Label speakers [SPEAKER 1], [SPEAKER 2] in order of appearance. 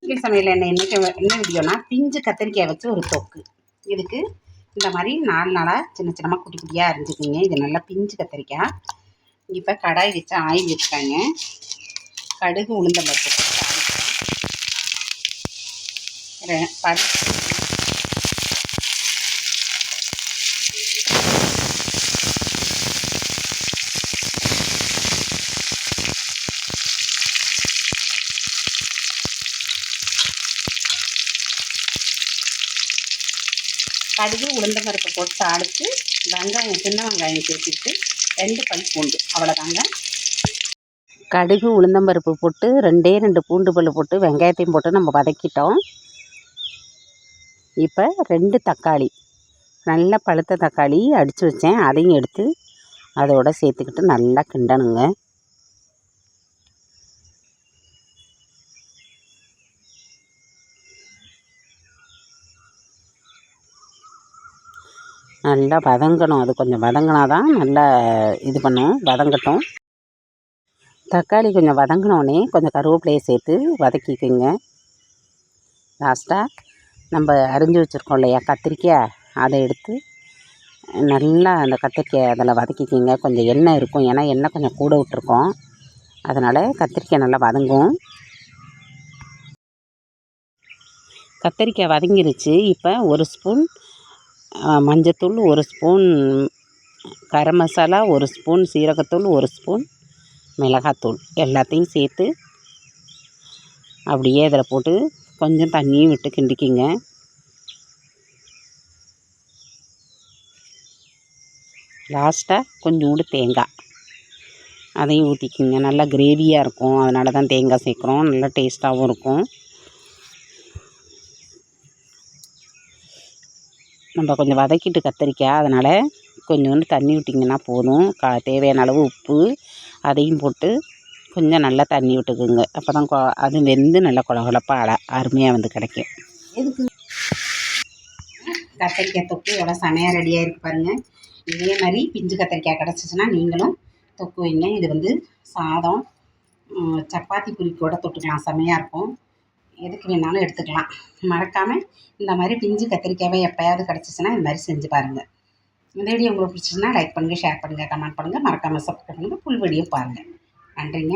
[SPEAKER 1] கத்திரிக்காய் சமையல் என்ன வீடியோனா பிஞ்சு கத்திரிக்காய் வச்சு ஒரு தொக்கு. இதுக்கு இந்த மாதிரி 4 நாளாக சின்ன சின்னமாக குட்டி குட்டியாக அரிஞ்சுக்கிங்க. இது நல்லா பிஞ்சு கத்திரிக்காய். இப்போ கடாய் வச்சு ஆயில் வச்சுக்காங்க. கடுகு உளுந்தம் பருப்பு போட்டு கடுகு உளுந்தம் பருப்பு போட்டு தாளித்து வெங்காயம் சின்ன வெங்காயம் சேர்த்துட்டு 2 பல் பூண்டு, அவ்வளோதாங்க. கடுகு உளுந்தம் பருப்பு போட்டு 2 பூண்டு பல் போட்டு வெங்காயத்தையும் போட்டு நம்ம வதக்கிட்டோம். இப்போ 2 தக்காளி, நல்ல பழுத்த தக்காளி அடித்து வச்சேன், அதையும் எடுத்து அதோட சேர்த்துக்கிட்டு நல்லா கிண்டணுங்க. நல்லா வதங்கணும். அது கொஞ்சம் வதங்கினா தான் நல்லா இது பண்ணும், வதங்கட்டும். தக்காளி கொஞ்சம் வதங்கினோடனே கொஞ்சம் கருவேப்பிலையை சேர்த்து வதக்கிக்குங்க. லாஸ்ட்டாக நம்ம அரிஞ்சு வச்சுருக்கோம் இல்லையா கத்திரிக்காய், அதை எடுத்து நல்லா அந்த கத்திரிக்காய் அதில் வதக்கிக்கிங்க. கொஞ்சம் எண்ணெய் இருக்கும், ஏன்னா எண்ணெய் கொஞ்சம் கூட விட்டுருக்கோம், அதனால் கத்திரிக்காய் நல்லா வதங்கும். கத்திரிக்காய் வதங்கிருச்சு. இப்போ 1 ஸ்பூன் மஞ்சத்தூள், 1 ஸ்பூன் கரம் மசாலா, 1 ஸ்பூன் சீரகத்தூள், 1 ஸ்பூன் மிளகாத்தூள் எல்லாத்தையும் சேர்த்து அப்படியே இதில் போட்டு கொஞ்சம் தண்ணியும் விட்டு கிண்டிக்கிங்க. லாஸ்ட்டாக கொஞ்சோண்டு தேங்காய் அதையும் ஊற்றிக்கிங்க. நல்லா கிரேவியாக இருக்கும், அதனால தான் தேங்காய் சேர்க்குறோம். நல்லா டேஸ்ட்டாகவும் இருக்கும். நம்ம கொஞ்சம் வதக்கிட்டு கத்திரிக்காய், அதனால் கொஞ்சோண்டு தண்ணி விட்டிங்கன்னா போதும். தேவையான அளவு உப்பு அதையும் போட்டு கொஞ்சம் நல்லா தண்ணி விட்டுக்குங்க. அப்போ தான் அது வெந்து நல்லா கொழகொழப்பாக அருமையாக வந்து கிடைக்கும். எதுக்கு கத்திரிக்காய் தொக்கு எவ்வளோ செமையாக ரெடியாக இருக்குது பாருங்கள். இதே மாதிரி பிஞ்சு கத்திரிக்காய் கிடச்சிச்சின்னா நீங்களும் தொக்கு வைங்க. இது வந்து சாதம், சப்பாத்தி பூரி கூட தொட்டுக்கலாம், செமையாக இருக்கும். எதுக்கு வேணாலும் எடுத்துக்கலாம். மறக்காமல் இந்த மாதிரி பிஞ்சு கத்திரிக்காயை எப்போயாவது கிடச்சிச்சின்னா இந்த மாதிரி செஞ்சு பாருங்கள். இந்த வீடியோ உங்களுக்கு பிடிச்சிச்சின்னா லைக் பண்ணுங்கள், ஷேர் பண்ணுங்கள், கமெண்ட் பண்ணுங்கள், மறக்காமல் சப்ஸ்கிரைப் பண்ணுங்கள். ஃபுல் வீடியோ பாருங்கள். நன்றிங்க.